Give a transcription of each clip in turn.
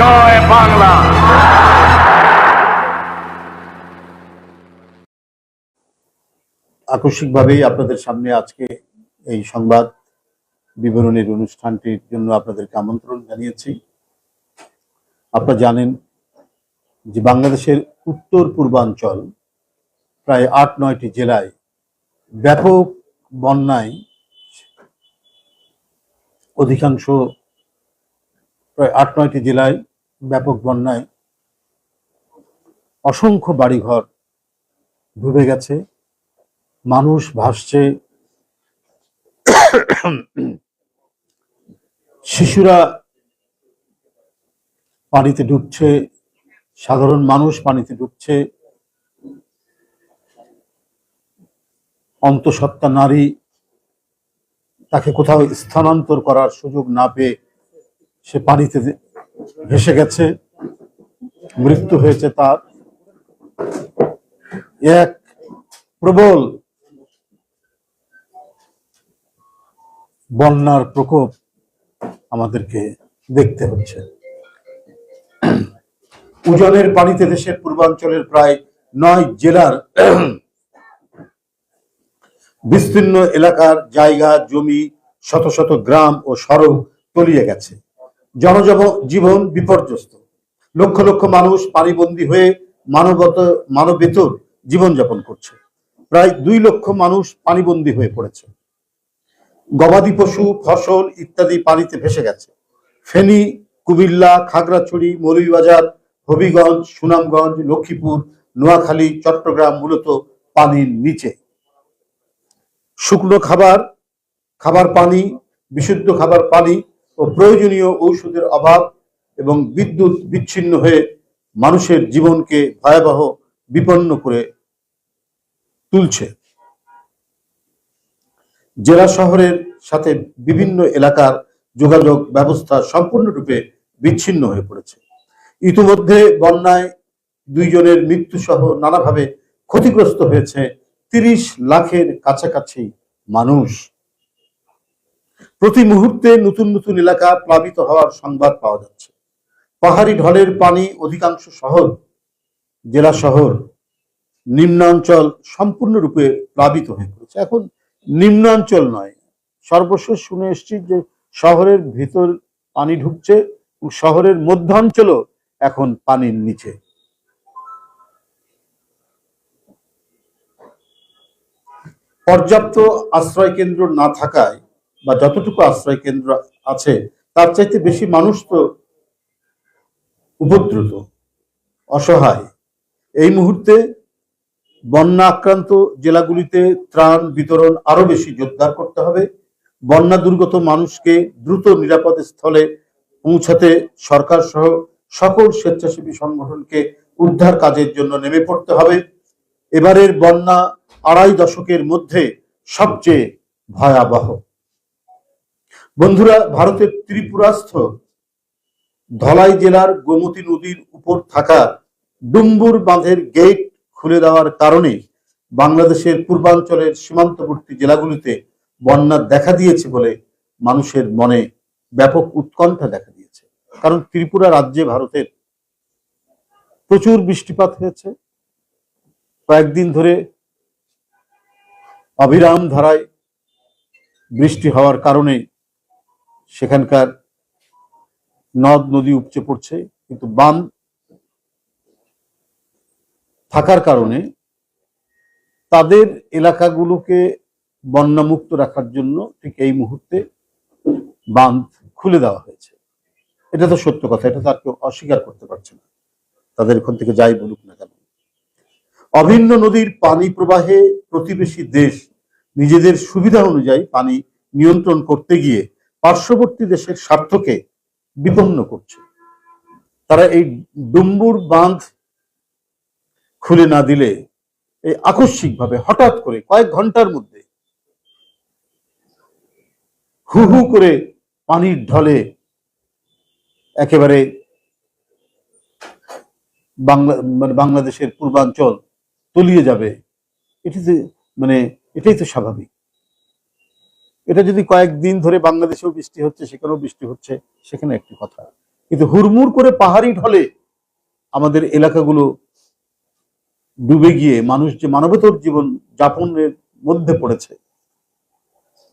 জয় বাংলা। আকস্মিকভাবেই আপনাদের সামনে আজকে এই সংবাদ বিবরণের অনুষ্ঠানটির জন্য আপনাদেরকে আমন্ত্রণ জানিয়েছি। আপনারা জানেন যে বাংলাদেশের উত্তর পূর্বাঞ্চল প্রায় ৮-৯টি জেলায় ব্যাপক বন্যায়, অধিকাংশ প্রায় ৮-৯টি জেলায় ব্যাপক বন্যায় অসংখ্য বাড়িঘর ডুবে গেছে, মানুষ ভাসছে, শিশুরা পানিতে ডুবছে, সাধারণ মানুষ পানিতে ডুবছে, অন্তঃসত্ত্বা নারী তাকে কোথাও স্থানান্তর করার সুযোগ না পেয়ে সে পানিতে ভেসে গেছে, মৃত্যু হয়েছে তার। এক প্রবল বন্যার প্রকোপ আমাদেরকে দেখতে হচ্ছে। উজানের পানিতে দেশের পূর্বাঞ্চলের প্রায় 9 জেলার বিস্তীর্ণ এলাকার জায়গা জমি, শত শত গ্রাম ও সড়ক তলিয়ে গেছে, জনজীবন বিপর্যস্ত। লক্ষ লক্ষ মানুষ পানিবন্দী হয়ে মানবেতর জীবনযাপন করছে। প্রায় 2 লক্ষ মানুষ পানিবন্দী হয়ে পড়েছে। গবাদি পশু, ফসল ইত্যাদি পানিতে ভেসে গেছে। ফেনী, কুমিল্লা, খাগড়াছড়ি, মৌলভীবাজার, হবিগঞ্জ, সুনামগঞ্জ, লক্ষ্মীপুর, নোয়াখালী, চট্টগ্রাম মূলত পানির নিচে। শুকনো খাবার পানি, বিশুদ্ধ খাবার পানি ও প্রয়োজনীয় ঔষধের অভাব এবং বিদ্যুৎ বিচ্ছিন্ন হয়ে মানুষের জীবনকে ভয়াবহ বিপন্ন করে তুলছে। জেলা শহরের সাথে বিভিন্ন এলাকার যোগাযোগ ব্যবস্থা সম্পূর্ণরূপে বিচ্ছিন্ন হয়ে পড়েছে। ইতিমধ্যে বন্যায় 2 জনের মৃত্যু সহ নানাভাবে ক্ষতিগ্রস্ত হয়েছে 30 লাখের কাছাকাছি মানুষ। প্রতি মুহূর্তে নতুন নতুন এলাকা প্লাবিত হওয়ার সংবাদ পাওয়া যাচ্ছে। পাহাড়ি ঢলের পানি অধিকাংশ শহর, জেলা শহর, নিম্নাঞ্চল সম্পূর্ণরূপে প্লাবিত হয়ে পড়েছে। এখন নিম্নাঞ্চল নয়, সর্বশেষ শুনে এসেছি যে শহরের ভিতর পানি ঢুকছে এবং শহরের মধ্যাঞ্চলও এখন পানির নিচে। পর্যাপ্ত আশ্রয় কেন্দ্র না থাকায় বা যতটুকু আশ্রয় কেন্দ্র আছে তার চাইতে বেশি মানুষ তো উপদ্রুত, অসহায়। এই মুহূর্তে বন্যা আক্রান্ত জেলাগুলিতে ত্রাণ বিতরণ আরো বেশি জোরদার করতে হবে। বন্যা দুর্গত মানুষকে দ্রুত নিরাপদ স্থলে পৌঁছাতে সরকার সহ সকল স্বেচ্ছাসেবী সংগঠনকে উদ্ধার কাজের জন্য নেমে পড়তে হবে। এবারের বন্যা 2.5 দশকের মধ্যে সবচেয়ে ভয়াবহ। বন্ধুরা, ভারতের ত্রিপুরাস্থ ধলাই জেলার গোমতী নদীর উপর থাকা ডুম্বুর বাঁধের গেট খুলে দেওয়ার কারণে বাংলাদেশের পূর্বাঞ্চলের সীমান্তবর্তী জেলাগুলিতে বন্যা দেখা দিয়েছে বলে মানুষের মনে ব্যাপক উৎকণ্ঠা দেখা দিয়েছে। কারণ ত্রিপুরা রাজ্যে ভারতের প্রচুর বৃষ্টিপাত হয়েছে। কয়েকদিন ধরে অবিরাম ধারায় বৃষ্টি হওয়ার কারণে সেখানকার নদ নদী উপচে পড়ছে, কিন্তু বাঁধ থাকার কারণে তাদের এলাকাগুলোকে বন্যামুক্ত রাখার জন্য ঠিক এই মুহূর্তে বাঁধ খুলে দেওয়া হয়েছে। এটা তো সত্য কথা, এটা তো আর কেউ অস্বীকার করতে পারছে না, তাদের এখান থেকে যাই বলুক না কেন। অভিন্ন নদীর পানি প্রবাহে প্রতিবেশী দেশ নিজেদের সুবিধা অনুযায়ী পানি নিয়ন্ত্রণ করতে গিয়ে পার্শ্ববর্তী দেশের স্বার্থকে বিপন্ন করছে। তারা এই ডুম্বুর বাঁধ খুলে না দিলে এই আকস্মিকভাবে হঠাৎ করে কয়েক ঘন্টার মধ্যে হু হু করে পানির ঢলে একেবারে বাংলাদেশের পূর্বাঞ্চল তলিয়ে যাবে। এটাই তো স্বাভাবিক। এটা যদি কয়েকদিন ধরে বাংলাদেশেও বৃষ্টি হচ্ছে, সেখানেও বৃষ্টি হচ্ছে, সেখানে একটি কথা, কিন্তু হুড়মুড় করে পাহাড়ি ঢলে আমাদের এলাকাগুলো ডুবে গিয়ে মানুষ যে মানবেতর জীবন যাপনের মধ্যে পড়েছে,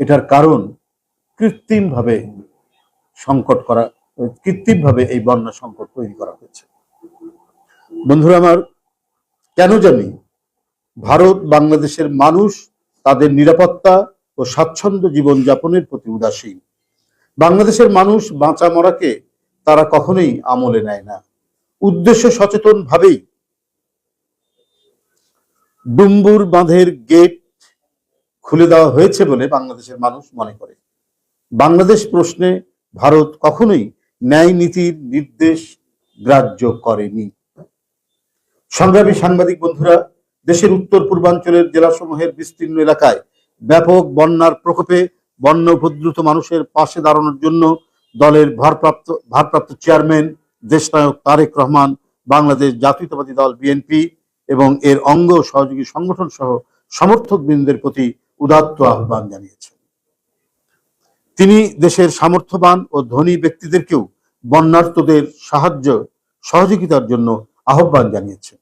এটার কারণ কৃত্রিমভাবে কৃত্রিমভাবে এই বন্যা সংকট তৈরি করা হয়েছে। বন্ধুরা আমার, কেন জানি ভারত বাংলাদেশের মানুষ তাদের নিরাপত্তা ও স্বাচ্ছন্দ্য জীবনযাপনের প্রতি উদাসীন। বাংলাদেশের মানুষ বাঁচা মরাকে তারা কখনোই আমলে নেয় না। উদ্দেশ্য সচেতন ভাবেই ডুম্বুর বাঁধের গেট খুলে দেওয়া হয়েছে বলে বাংলাদেশের মানুষ মনে করে। বাংলাদেশ প্রশ্নে ভারত কখনোই ন্যায় নীতির নির্দেশ গ্রাহ্য করেনি। সংগ্রামী সাংবাদিক বন্ধুরা, দেশের উত্তর পূর্বাঞ্চলের জেলাসমূহের বিস্তীর্ণ এলাকায় ব্যাপক বন্যার প্রকোপে বন্যা উপদ্রুত মানুষের পাশে দাঁড়ানোর জন্য দলের ভারপ্রাপ্ত চেয়ারম্যান দেশনায়ক তারেক রহমান বাংলাদেশ জাতীয়তাবাদী দল বিএনপি এবং এর অঙ্গ সহযোগী সংগঠন সহ সমর্থক বৃন্দের প্রতি উদাত্ত আহ্বান জানিয়েছেন। তিনি দেশের সামর্থ্যবান ও ধনী ব্যক্তিদেরকেও বন্যার্তদের সহযোগিতার জন্য আহ্বান জানিয়েছেন।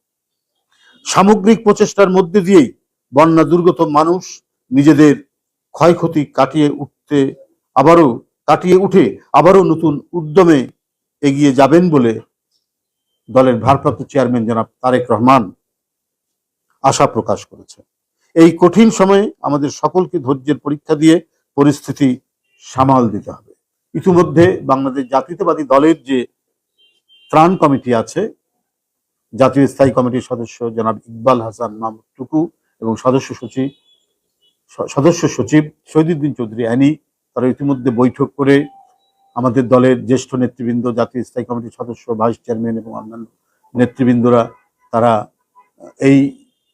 সামগ্রিক প্রচেষ্টার মধ্যে দিয়েই বন্যা দুর্গত মানুষ নিজেদের ক্ষয়ক্ষতি কাটিয়ে উঠে আবারও নতুন উদ্যমে এগিয়ে যাবেন বলে দলের ভারপ্রাপ্ত চেয়ারম্যান জনাব তারেক রহমান আশা প্রকাশ করেছেন। এই কঠিন সময়ে আমাদের সকলকে ধৈর্যের পরীক্ষা দিয়ে পরিস্থিতি সামাল দিতে হবে। ইতিমধ্যে বাংলাদেশ জাতীয়তাবাদী দলের যে ত্রাণ কমিটি আছে, জাতীয় স্থায়ী কমিটির সদস্য জনাব ইকবাল হাসান মাহমুদ টুকু এবং সদস্য সচিব শহীদুদ্দিন চৌধুরী আইনি, তারা ইতিমধ্যে বৈঠক করে আমাদের দলের জ্যেষ্ঠ নেতৃবৃন্দ, জাতীয় স্থায়ী কমিটির সদস্য, ভাইস চেয়ারম্যান এবং অন্যান্য নেতৃবৃন্দরা তারা এই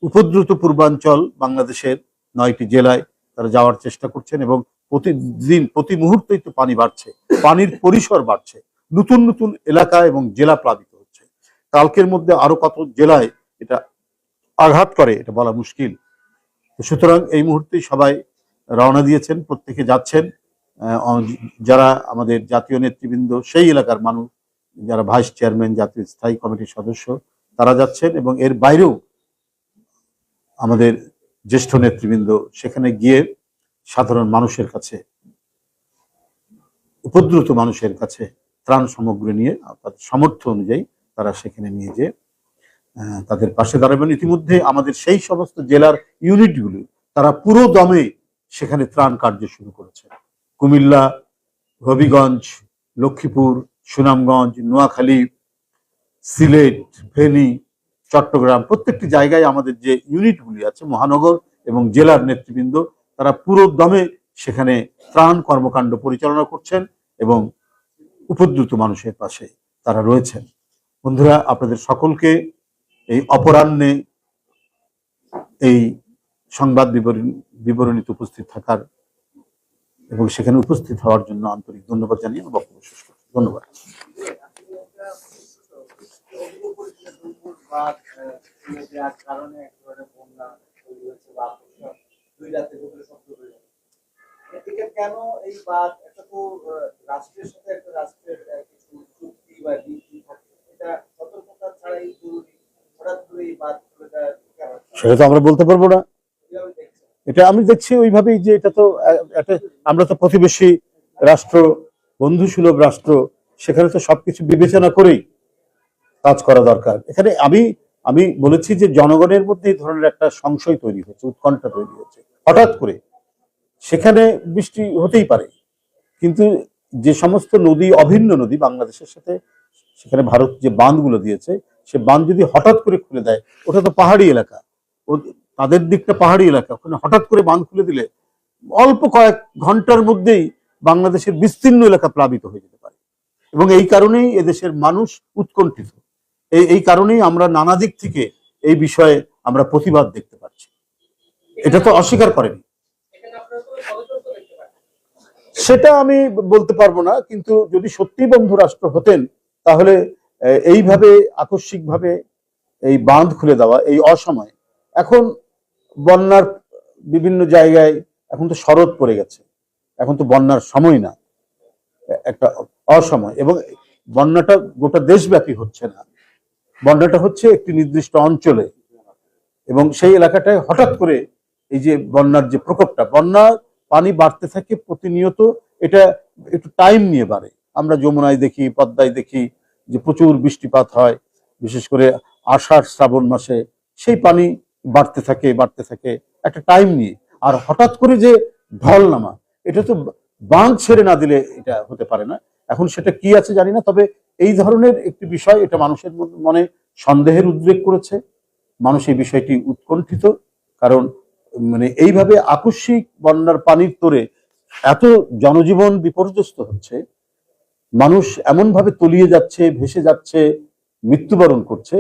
উপদ্রুত পূর্বাঞ্চল বাংলাদেশের 9টি জেলায় তারা যাওয়ার চেষ্টা করছেন এবং প্রতি মুহূর্তেই তো পানি বাড়ছে, পানির পরিসর বাড়ছে, নতুন নতুন এলাকা এবং জেলা প্লাবিত হচ্ছে। কালকের মধ্যে আরো কত জেলায় এটা আঘাত করে এটা বলা মুশকিল। সুতরাং এই মুহূর্তে সবাই রওনা দিয়েছেন, প্রত্যেকে যাচ্ছেন। যারা আমাদের জাতীয় নেতৃবৃন্দ, সেই এলাকার মানুষ যারা ভাইস চেয়ারম্যান, জাতীয় স্থায়ী কমিটির সদস্য, তারা যাচ্ছেন এবং এর বাইরেও আমাদের জ্যেষ্ঠ নেতৃবৃন্দ সেখানে গিয়ে সাধারণ মানুষের কাছে, উপদ্রুত মানুষের কাছে ত্রাণ সামগ্রী নিয়ে তাদের সামর্থ্য অনুযায়ী তারা সেখানে নিয়ে যেয়ে তাদের পাশে দাঁড়াবেন। ইতিমধ্যে আমাদের সেই সমস্ত জেলার ইউনিটগুলি তারা পুরো দমে সেখানে ত্রাণ কার্য শুরু করেছে। কুমিল্লা, হবিগঞ্জ, লক্ষ্মীপুর, সুনামগঞ্জ, নোয়াখালী, সিলেট, ফেনী, চট্টগ্রাম, প্রত্যেকটি জায়গায় আমাদের যে ইউনিটগুলি আছে, মহানগর এবং জেলার নেতৃবৃন্দ তারা পুরো দমে সেখানে ত্রাণ কর্মকাণ্ড পরিচালনা করছেন এবং উপদ্রুত মানুষের পাশে তারা রয়েছেন। বন্ধুরা, আপনাদের সকলকে এই অপরাহ্নে এই সংবাদ বিবরণীতে উপস্থিত থাকার এবং সেখানে উপস্থিত হওয়ার জন্য আন্তরিক ধন্যবাদ জানিয়ে আমি বক্তব্য শেষ করছি। ধন্যবাদ। কেন এই বাদ? একটা তো রাষ্ট্রের সাথে একটা রাষ্ট্রের কিছু চুক্তি বা নীতি থাকে, এটা সতর্কতা ছাড়াই হঠাৎ করে এই বাদ খুলে দেওয়া, সেটা তো আমরা বলতে পারবো না। এটা আমি দেখছি ওইভাবেই যে এটা তো আমরা তো প্রতিবেশী রাষ্ট্র, বন্ধুসুলভ রাষ্ট্র, সেখানে তো সবকিছু বিবেচনা করেই কাজ করা দরকার। এখানে আমি বলেছি যে জনগণের মধ্যে এই ধরনের একটা সংশয় তৈরি হয়েছে, উৎকণ্ঠা তৈরি হয়েছে। হঠাৎ করে সেখানে বৃষ্টি হতেই পারে, কিন্তু যে সমস্ত নদী, অভিন্ন নদী বাংলাদেশের সাথে, সেখানে ভারত যে বাঁধগুলো দিয়েছে, সে বাঁধ যদি হঠাৎ করে খুলে দেয়, ওটা তো পাহাড়ি এলাকা, তাদের দিকটা পাহাড়ি এলাকা, ওখানে হঠাৎ করে বাঁধ খুলে দিলে অল্প কয়েক ঘন্টার মধ্যেই বাংলাদেশের বিস্তীর্ণ এলাকা প্লাবিত হয়ে যেতে পারে। এবং এই কারণেই এদেশের মানুষ উৎকণ্ঠিত, এই কারণেই আমরা নানা দিক থেকে এই বিষয়ে আমরা প্রতিবাদ দেখতে পাচ্ছি। এটা তো অস্বীকার করেনি, সেটা আমি বলতে পারবো না, কিন্তু যদি সত্যি বন্ধু রাষ্ট্র হতেন তাহলে এইভাবে আকস্মিকভাবে এই বাঁধ খুলে দেওয়া এই অসময়ে, এখন বন্যার বিভিন্ন জায়গায় এখন তো শরৎ পড়ে গেছে, এখন তো বন্যার সময় না, একটা অসময়, এবং বন্যাটা গোটা দেশব্যাপী হচ্ছে না, বন্যাটা হচ্ছে একটি নির্দিষ্ট অঞ্চলে, এবং সেই এলাকাটায় হঠাৎ করে এই যে বন্যার যে প্রকোপটা, বন্যা পানি বাড়তে থাকে প্রতিনিয়ত, এটা একটু টাইম নিয়ে বাড়ে। আমরা যমুনায় দেখি, পদ্মায় দেখি যে প্রচুর বৃষ্টিপাত হয়, বিশেষ করে আষাঢ় শ্রাবণ মাসে সেই পানি বাড়তে থাকে একটা টাইম নিয়ে। আর হঠাৎ করে যে ঢল নামা, এটা তো বাঁধ ছেড়ে না দিলে এটা হতে পারে না। এখন সেটা কি আছে জানি না, তবে এই ধরনের একটি বিষয় এটা মানুষের মনে সন্দেহের উদ্রেক করেছে। মানুষ এই বিষয়টি উৎকণ্ঠিত, কারণ মানে এইভাবে আকস্মিক বন্যার পানির তোরে এত জনজীবন বিপর্যস্ত হচ্ছে, মানুষ এমন ভাবে তলিয়ে যাচ্ছে, ভেসে যাচ্ছে, মৃত্যুবরণ করছে,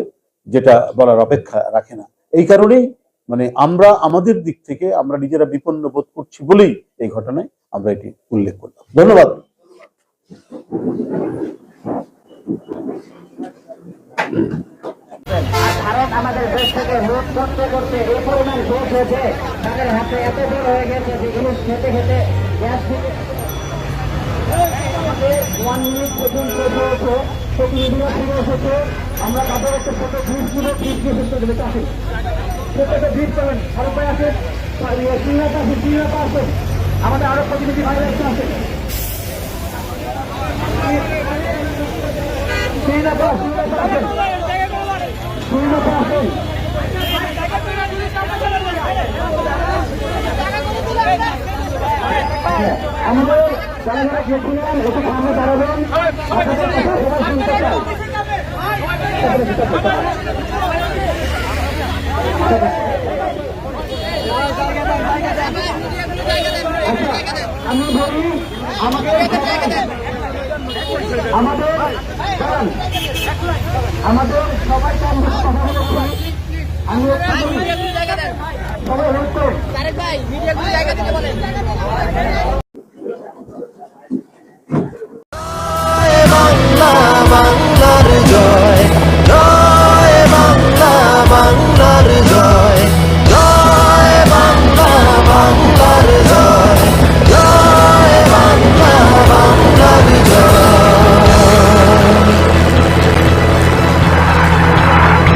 যেটা বলার অপেক্ষা রাখে না। এই কারণেই মানে আমরা আমাদের দিক থেকে আমরা নিজেরা বিপন্ন বোধ করছি বলেই এই ঘটনায় আমরা এটি উল্লেখ করলাম। ধন্যবাদ। ভারত আমাদের দেশ থেকে লুট করতে করতে এই পরিমাণ শেষ হয়েছে, তাদের হাতে এত বড় হয়ে গেছে যে জিনিস খেতে খেতে গ্যাস থেকে আমাদের 1 মিনিট পর্যন্ত প্রতিনিধিরা ফিরে এসেছে। আমরা তাদের একটা ছোট ব্রিজ ছিল, ব্রিজ দিয়ে সুস্থ দিলে আসে প্রত্যেকটা ব্রিজ পাবেন। আরো পায়ে আছে শ্রীলঙ্কা আছে, আমাদের আরো প্রতিনিধি ভাইরা আছে শ্রীলঙ্কা আছে, আমাদের যারা যারা গেছিলেন একটু সামনে দাঁড়াবেন, আমি বলি আমাদের সবাই আমি সবাই বাংলার জয়, জয় বাংলা, বাংলার জয়, জয় বাংলা, বাংলার জয়, জয় বাংলা, বাংলার জয়,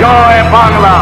জয় বাংলা।